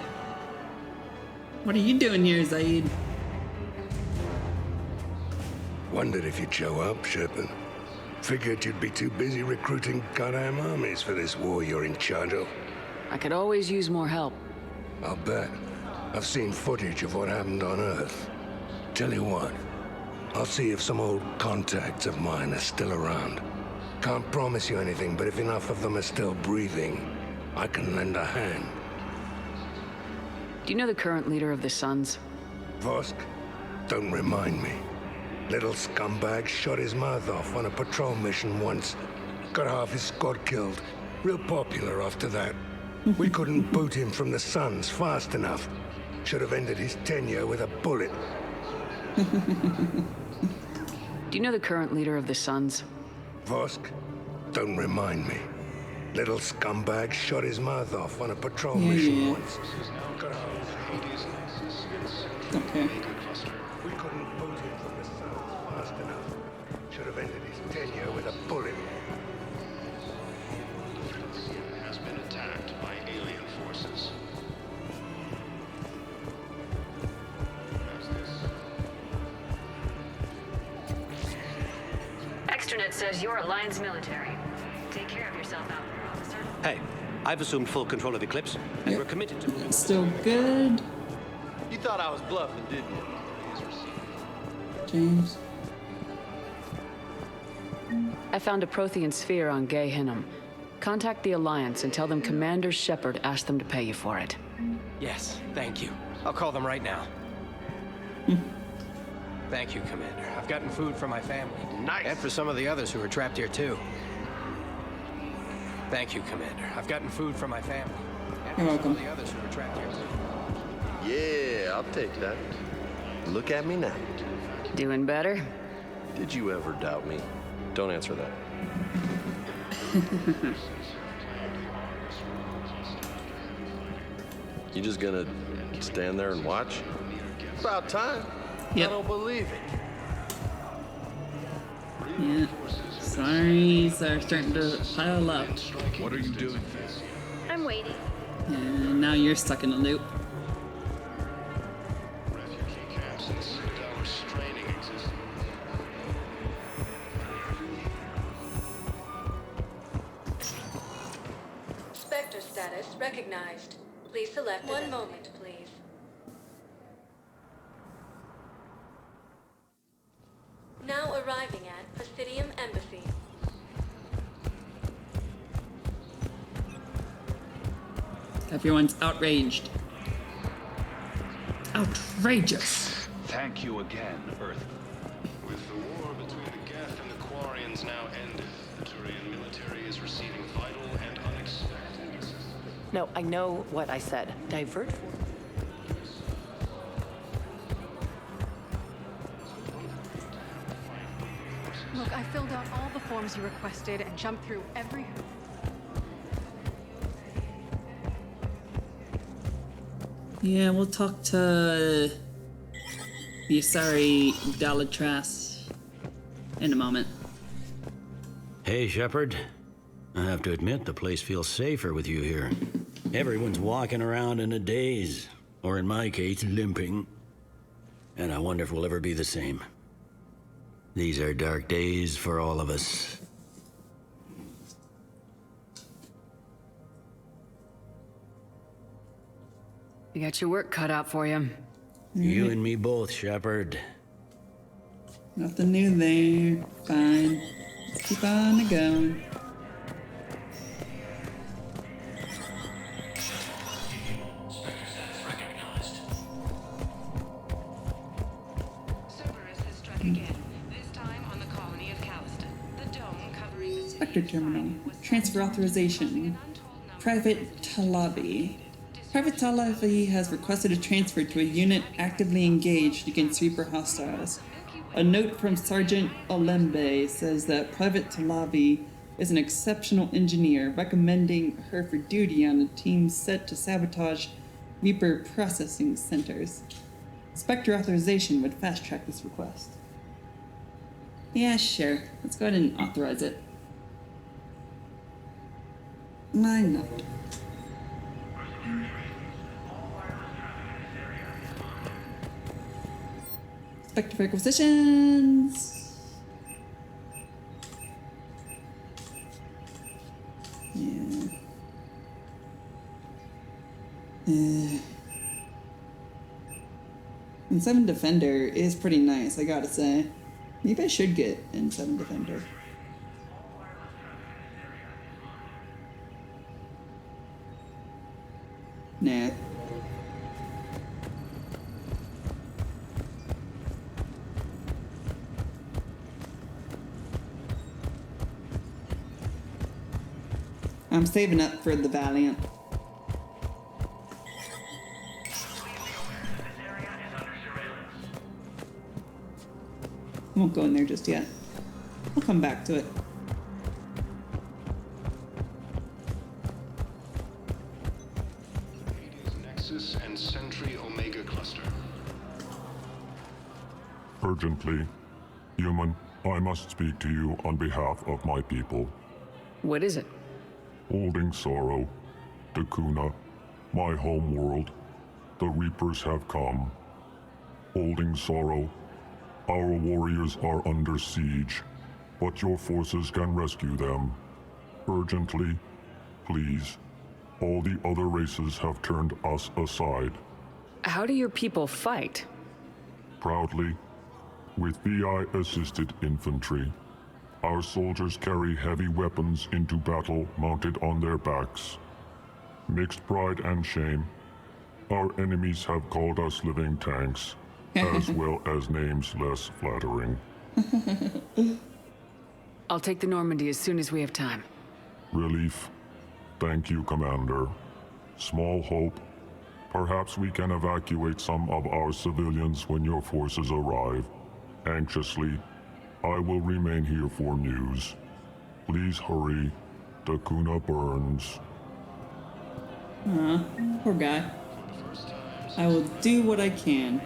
What are you doing here, Zaid? Wondered if you'd show up, Shepard. Figured you'd be too busy recruiting goddamn armies for this war you're in charge of. I could always use more help. I'll bet. I've seen footage of what happened on Earth. Tell you what, I'll see if some old contacts of mine are still around. Can't promise you anything, but if enough of them are still breathing, I can lend a hand. Do you know the current leader of the Suns? Vosk? Don't remind me. Little scumbag shot his mouth off on a patrol mission once. Got half his squad killed. Real popular after that. We couldn't boot him from the Suns fast enough. Should have ended his tenure with a bullet. Do you know the current leader of the Suns? Vosk? Don't remind me. Little scumbag shot his mouth off on a patrol mission once. Got Okay. We couldn't boot him from the Suns fast enough. Should have ended his tenure with a bullet. Has been attacked by alien forces. Extranet says you're Alliance military. Take care of yourself out there, officer. Hey, I've assumed full control of Eclipse, and we're committed to... Still good. You thought I was bluffing, didn't you? James. I found a Prothean sphere on Gay Hinnom. Contact the Alliance and tell them Commander Shepard asked them to pay you for it. Yes, thank you. I'll call them right now. Thank you, Commander. I've gotten food for my family. Nice. And for some of the others who are trapped here, too. Thank you, Commander. I've gotten food for my family. And You're for some welcome. of the others who are trapped here, too. Yeah, I'll take that. Look at me now. Doing better? Did you ever doubt me? Don't answer that. You just gonna stand there and watch? About time. Yep. I don't believe it. Yeah. Sorries are starting to pile up. What are you doing? I'm waiting. And now you're stuck in a loop. Spectre status recognized. Please select one moment, please. Now arriving at Presidium Embassy. Everyone's outraged. Outrageous. Thank you again, Earth. With the war between the Geth and the Quarians now ended, the Turian military is receiving vital and unexpected assistance. No, I know what I said. Divert for... Look, I filled out all the forms you requested and jumped through every hoop. Yeah, we'll talk to the Asari Dalatras in a moment. Hey, Shepard. I have to admit, the place feels safer with you here. Everyone's walking around in a daze, or in my case, limping. And I wonder if we'll ever be the same. These are dark days for all of us. You got your work cut out for you. You and me both, Shepard. Nothing new there. Fine. Let's keep on going. Spectre Terminal. Transfer authorization. Private Talavi. Private Talavi has requested a transfer to a unit actively engaged against Reaper hostiles. A note from Sergeant Olembe says that Private Talavi is an exceptional engineer, recommending her for duty on a team set to sabotage Reaper processing centers. Spectre authorization would fast-track this request. Yeah, sure. Let's go ahead and authorize it. Why not? Spectre requisitions. And 7 Defender is pretty nice, I gotta say. Maybe I should get in 7 Defender. Nah. I'm saving up for the Valiant. I won't go in there just yet. I'll come back to it. Nexus and Sentry Omega Cluster. Urgently, human, I must speak to you on behalf of my people. What is it? Holding Sorrow, Dakuna, my home world, the Reapers have come. Holding Sorrow, our warriors are under siege, but your forces can rescue them. Urgently, please. All the other races have turned us aside. How do your people fight? Proudly, with VI-assisted infantry. Our soldiers carry heavy weapons into battle mounted on their backs. Mixed pride and shame, our enemies have called us living tanks, as well as names less flattering. I'll take the Normandy as soon as we have time. Relief. Thank you, Commander. Small hope. Perhaps we can evacuate some of our civilians when your forces arrive. Anxiously, I will remain here for news. Please hurry. Dakuna burns. Poor guy. I will do what I can.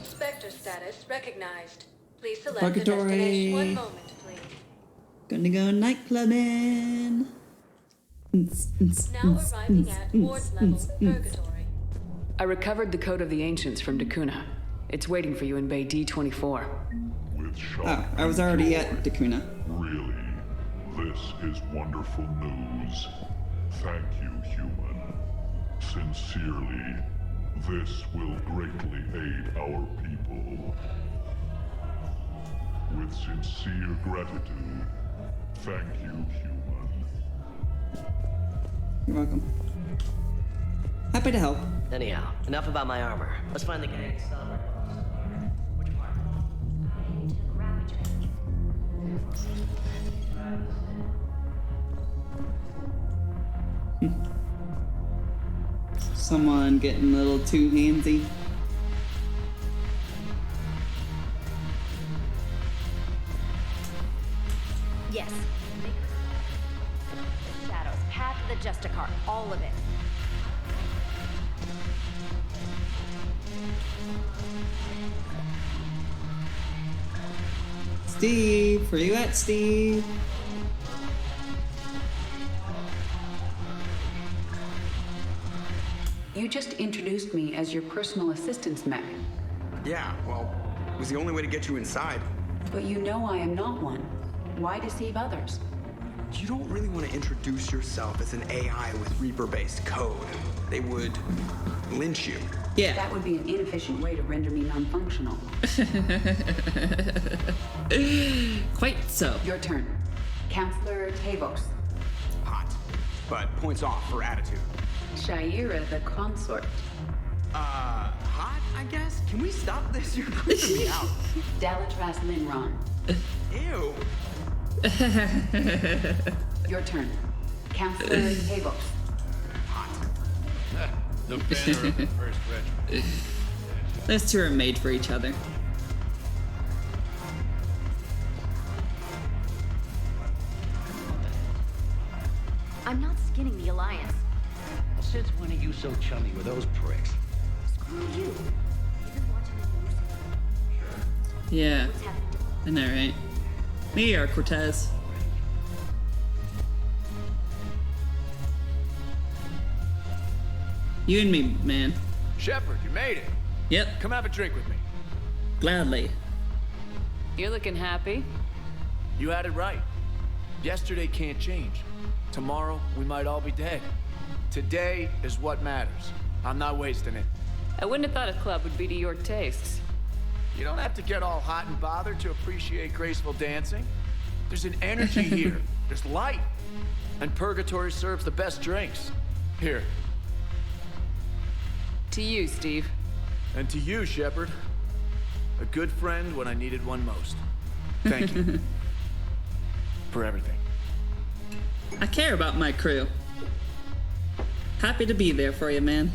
Spectre status recognized. Please select Purgatory. a destination. One moment, please. Gonna go nightclubbing. Now arriving at ward level Purgatory. I recovered the Code of the Ancients from Dakuna. It's waiting for you in Bay D24. Oh, I was already at Dakuna. Really? This is wonderful news. Thank you, human. Sincerely, this will greatly aid our people. With sincere gratitude, thank you, human. You're welcome. Happy to help. Anyhow, enough about my armor. Let's find the gang. Which part? Someone getting a little too handsy. Yes. Shadows, path of the Justicar, all of it. Steve, where you at, Steve? You just introduced me as your personal assistance mech. Yeah, well, it was the only way to get you inside. But you know I am not one. Why deceive others? You don't really want to introduce yourself as an AI with Reaper-based code. They would lynch you. Yeah. That would be an inefficient way to render me non-functional. Quite so. Your turn. Counselor Tavos. Hot. But points off for attitude. Shaira the consort. Hot, I guess? Can we stop this? You're creeping me out. Dalatras Linron. Ew. Your turn. Counselor Tavos. The banner of the First Regiment. Those two are made for each other. I'm not skinning the Alliance. Since when are you so chummy with those pricks? Screw you. Yeah. I know, right? Me or Cortez? You and me, man. Shepard, you made it. Yep. Come have a drink with me. Gladly. You're looking happy. You had it right. Yesterday can't change. Tomorrow, we might all be dead. Today is what matters. I'm not wasting it. I wouldn't have thought a club would be to your tastes. You don't have to get all hot and bothered to appreciate graceful dancing. There's an energy here. There's light. And Purgatory serves the best drinks. Here. To you, Steve. And to you, Shepard. A good friend when I needed one most. Thank you. For everything. I care about my crew. Happy to be there for you, man.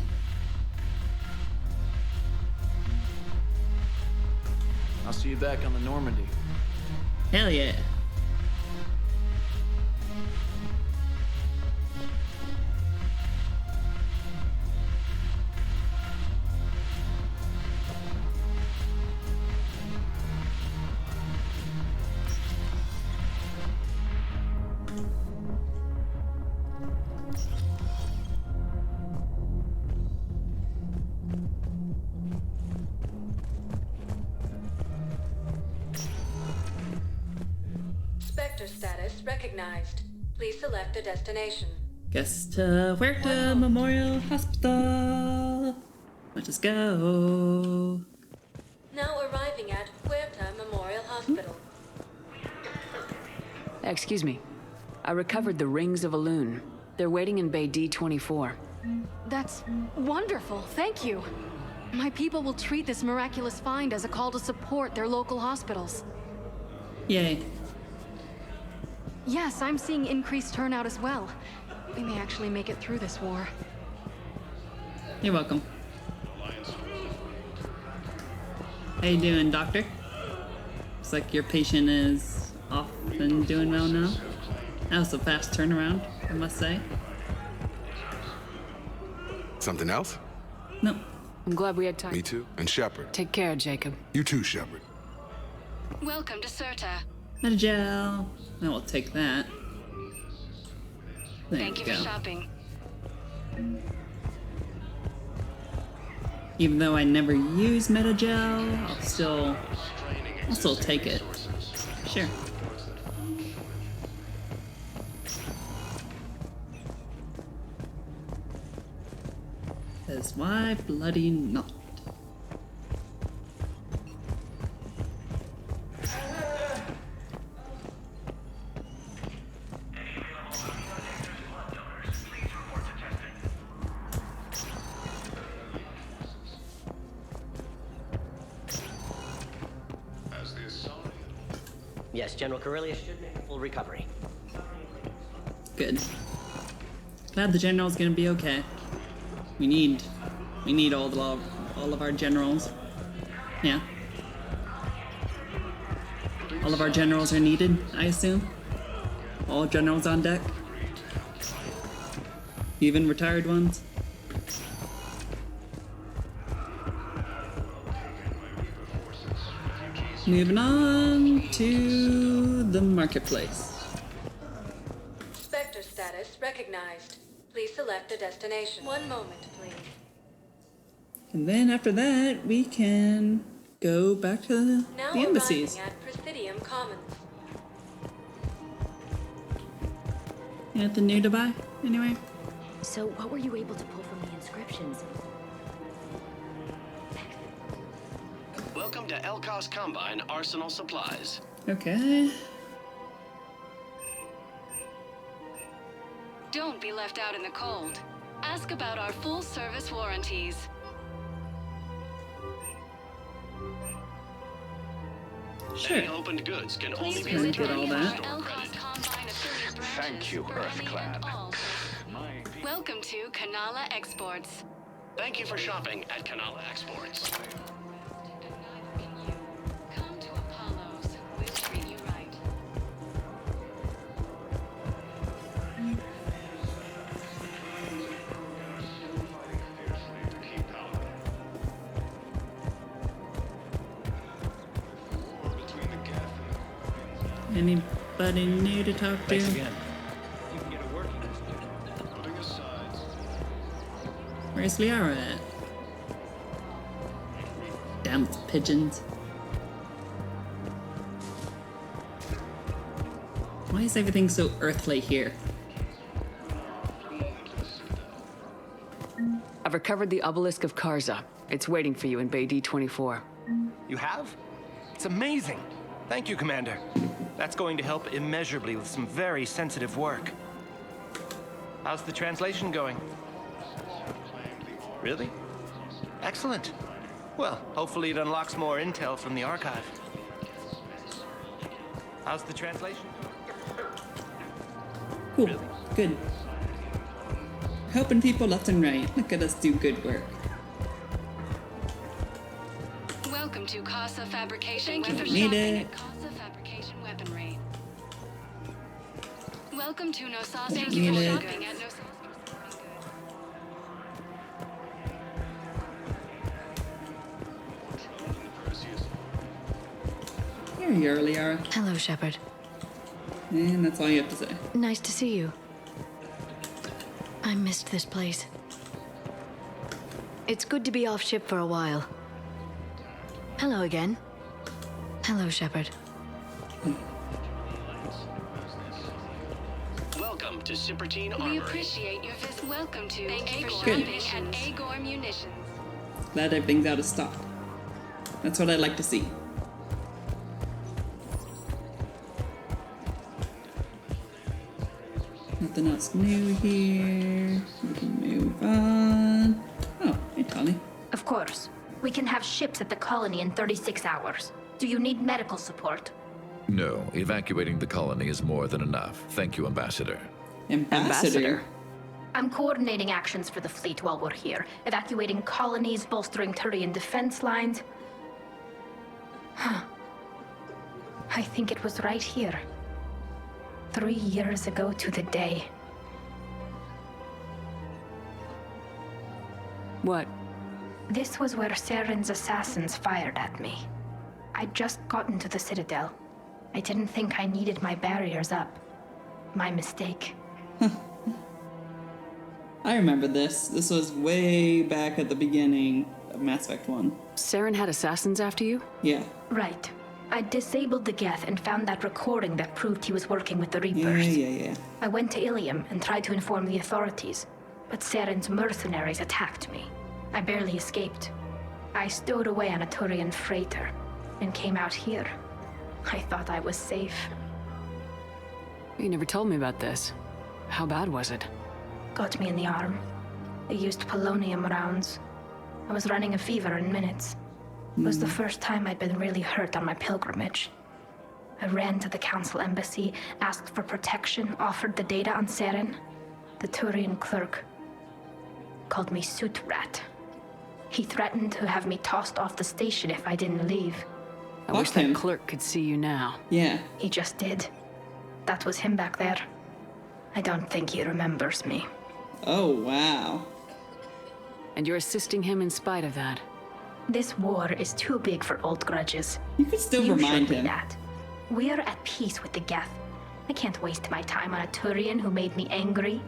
I'll see you back on the Normandy. Hell yeah. Spectre status recognized. Please select a destination. Guess to Huerta Memorial Hospital. Let us go. Now arriving at Huerta Memorial Hospital. Excuse me. I recovered the rings of Elune. They're waiting in Bay D24. That's wonderful. Thank you. My people will treat this miraculous find as a call to support their local hospitals. Yay. Yes, I'm seeing increased turnout as well. We may actually make it through this war. You're welcome. How you doing, doctor? Looks like your patient is off and doing well now. That was a fast turnaround, I must say. Something else? No. I'm glad we had time. Me too. And Shepard. Take care, Jacob. You too, Shepard. Welcome to Serta. Metagel. I will take that. There Thank you go. for shopping. Even though I never use Metagel, I'll still take it. Sure. Because why bloody not? Yes, General Corellius should make a full recovery. Good. Glad the general's gonna be okay. We need all of our generals. Yeah. All of our generals are needed, I assume. All generals on deck. Even retired ones. Moving on to the marketplace. Spectre status recognized. Please select a destination. One moment, please. And then after that, we can go back to Now the embassies. arriving at Presidium Commons. Yeah, at the New Dubai, anyway. So what were you able to pull from the inscriptions? Welcome to Elkos Combine Arsenal Supplies. Okay. Don't be left out in the cold. Ask about our full service warranties. Sure. Any opened goods can only be Please returned get all for that. store credit. Thank you, Earthclad. Welcome to Kanala Exports. Thank you for shopping at Kanala Exports. Come to Apollo's. We'll treat you right. Anybody new to talk to? Thanks again. Where's Liara at? Damn pigeons. Why is everything so earthly here? I've recovered the obelisk of Karza. It's waiting for you in Bay D24. You have? It's amazing. Thank you, Commander. That's going to help immeasurably with some very sensitive work. How's the translation going? Really? Excellent. Well, hopefully it unlocks more intel from the archive. How's the translation? Cool. Good. Helping people left and right. Look at us do good work. Welcome to Casa Fabrication Don't Weapon need Shopping it. at Casa Fabrication Weaponry. Welcome to Nosasa Don't need it. Shopping at Nosasa. Here you are, Liara. Hello, Shepard. And that's all you have to say. Nice to see you. I missed this place. It's good to be off ship for a while. Hello again. Hello, Shepard. Welcome to Cybertine We Armory. appreciate your visit. Welcome to Thank you for Good. shopping at Agor Munitions. Glad everything's out of stock. That's what I like to see. Nothing else new here. We can move on. Oh, hey, Tali. Of course. We can have ships at the colony in 36 hours. Do you need medical support? No, evacuating the colony is more than enough. Thank you, Ambassador. Ambassador. I'm coordinating actions for the fleet while we're here. Evacuating colonies, bolstering Turian defense lines. Huh. I think it was right here. 3 years ago to the day. What? This was where Saren's assassins fired at me. I'd just gotten to the Citadel. I didn't think I needed my barriers up. My mistake. I remember this. This was way back at the beginning of Mass Effect 1. Saren had assassins after you? Yeah. Right. I disabled the Geth and found that recording that proved he was working with the Reapers. Yeah. I went to Ilium and tried to inform the authorities, but Saren's mercenaries attacked me. I barely escaped. I stowed away on a Turian freighter and came out here. I thought I was safe. You never told me about this. How bad was it? Got me in the arm. They used polonium rounds. I was running a fever in minutes. It was the first time I'd been really hurt on my pilgrimage. I ran to the Council embassy, asked for protection, offered the data on Saren. The Turian clerk called me Soot Rat. He threatened to have me tossed off the station if I didn't leave. I wish that clerk could see you now. Yeah. He just did. That was him back there. I don't think he remembers me. Oh, wow. And you're assisting him in spite of that. This war is too big for old grudges. You could still You remind showed me him. that. We're at peace with the Geth. I can't waste my time on a Turian who made me angry.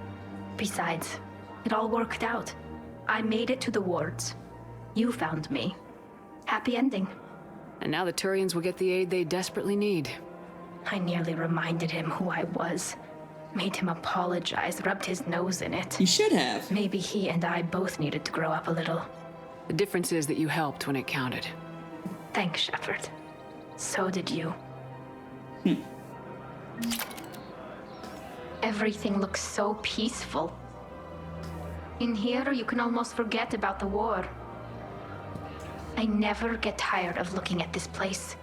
Besides, it all worked out. I made it to the wards. You found me. Happy ending. And now the Turians will get the aid they desperately need. I nearly reminded him who I was. Made him apologize, rubbed his nose in it. You should have. Maybe he and I both needed to grow up a little. The difference is that you helped when it counted. Thanks, Shepard. So did you. Everything looks so peaceful. In here, you can almost forget about the war. I never get tired of looking at this place.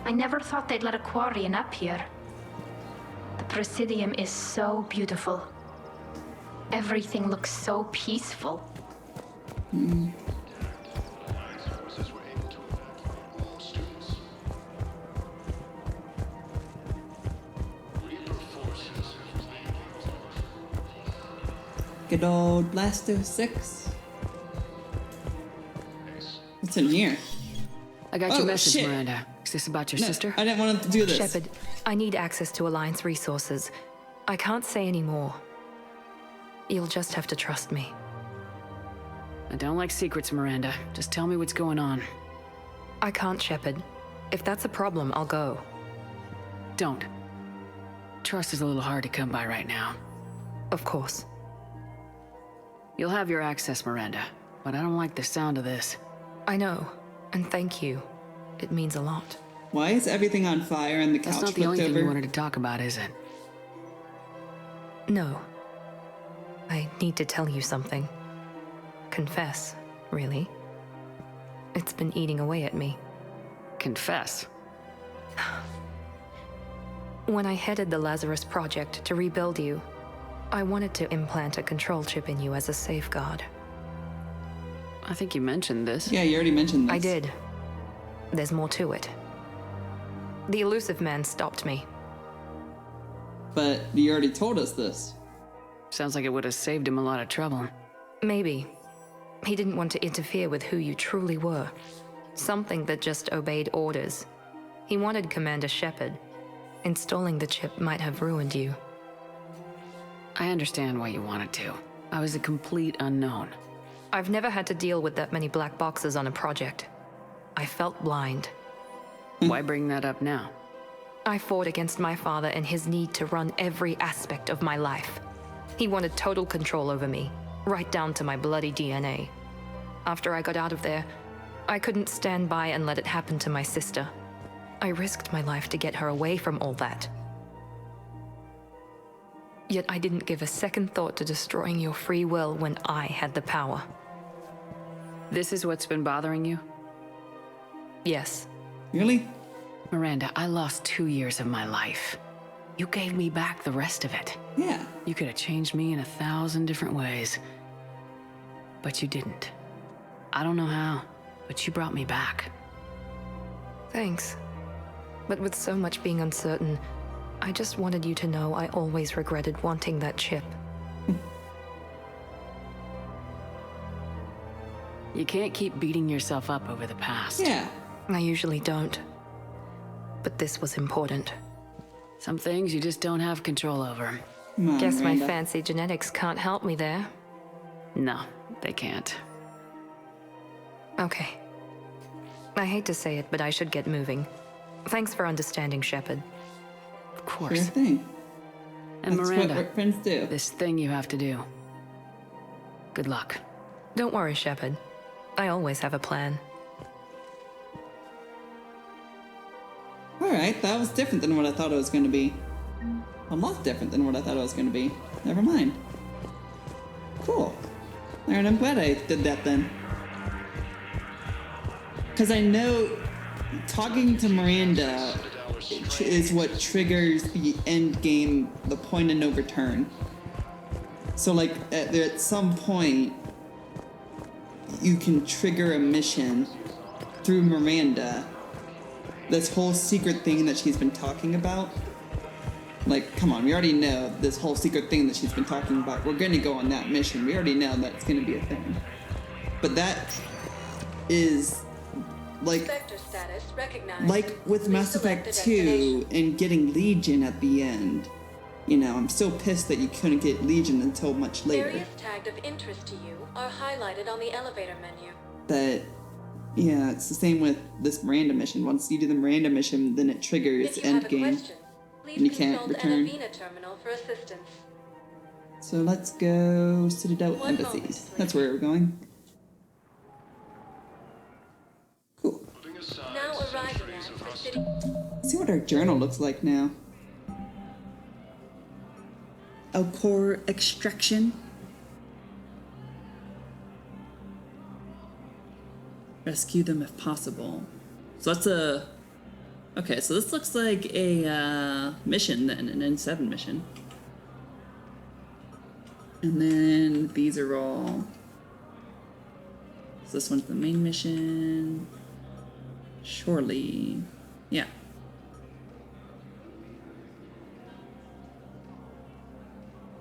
I never thought they'd let a Quarian up here. The Presidium is so beautiful. Everything looks so peaceful. Good old Blasto 6. What's in here? I got Oh, your message, shit. Miranda. Is this about your No, sister? I didn't want him to do this. Shepard, I need access to Alliance resources. I can't say any more. You'll just have to trust me. I don't like secrets, Miranda. Just tell me what's going on. I can't, Shepard. If that's a problem, I'll go. Don't. Trust is a little hard to come by right now. Of course. You'll have your access, Miranda, but I don't like the sound of this. I know, and thank you. It means a lot. Why is everything on fire and the couch That's not the flipped only thing over? you wanted to talk about, is it? No. I need to tell you something. Confess, really. It's been eating away at me. Confess? When I headed the Lazarus Project to rebuild you, I wanted to implant a control chip in you as a safeguard. I think you mentioned this. Yeah, you already mentioned this. I did. There's more to it. The Elusive Man stopped me. But you already told us this. Sounds like it would have saved him a lot of trouble. Maybe. He didn't want to interfere with who you truly were. Something that just obeyed orders. He wanted Commander Shepard. Installing the chip might have ruined you. I understand why you wanted to. I was a complete unknown. I've never had to deal with that many black boxes on a project. I felt blind. Why bring that up now? I fought against my father and his need to run every aspect of my life. He wanted total control over me, right down to my bloody DNA. After I got out of there, I couldn't stand by and let it happen to my sister. I risked my life to get her away from all that. Yet I didn't give a second thought to destroying your free will when I had the power. This is what's been bothering you? Yes. Really? Miranda, I lost 2 years of my life. You gave me back the rest of it. Yeah. You could have changed me in 1,000 different ways. But you didn't. I don't know how, but you brought me back. Thanks. But with so much being uncertain, I just wanted you to know I always regretted wanting that chip. You can't keep beating yourself up over the past. Yeah. I usually don't. But this was important. Some things you just don't have control over. Guess my fancy genetics can't help me there. No, they can't. Okay. I hate to say it, but I should get moving. Thanks for understanding, Shepard. Of course. Sure thing. And That's Miranda, what friends do. This thing you have to do. Good luck. Don't worry, Shepard. I always have a plan. Alright, that was different than what I thought it was going to be. A lot different than what I thought it was going to be. Never mind. Cool. Alright, I'm glad I did that then. Because I know talking to Miranda is what triggers the end game, the point of no return. So like at some point you can trigger a mission through Miranda, this whole secret thing that she's been talking about. Like, come on, we already know this whole secret thing that she's been talking about. We're gonna go on that mission. We already know that's gonna be a thing. But that is like with Mass Effect 2 and getting Legion at the end. You know, I'm still pissed that you couldn't get Legion until much later. Areas tagged of interest to you are highlighted on the elevator menu. But yeah, it's the same with this Miranda mission. Once you do the Miranda mission, then it triggers endgame, and you can't return. Terminal for assistance. So let's go Citadel Embassies. That's where we're going. Cool. Now arriving at the city. Let's see what our journal looks like now. Core extraction. Rescue them if possible. So that's a... Okay, so this looks like a mission then, an N7 mission. And then these are all... So this one's the main mission. Surely... Yeah.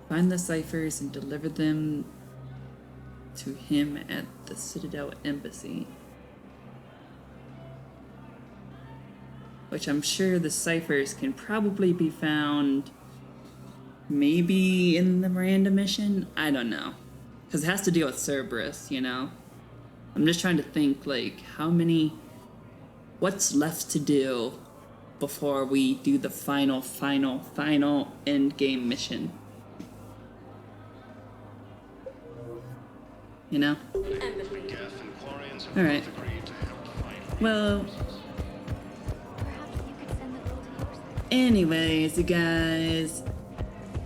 Find the ciphers and deliver them to him at the Citadel Embassy. Which I'm sure the ciphers can probably be found maybe in the Miranda mission? I don't know. Because it has to deal with Cerberus, you know? I'm just trying to think, like, how many... What's left to do before we do the final end game mission. You know? Alright. Well, anyways, you guys,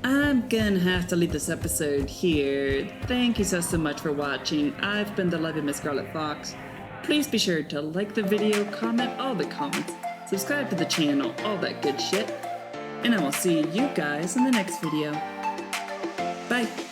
I'm gonna have to leave this episode here. Thank you so much for watching. I've been the lovely Miss Scarlet Fox. Please be sure to like the video, comment all the comments, subscribe to the channel, all that good shit. And I will see you guys in the next video. Bye!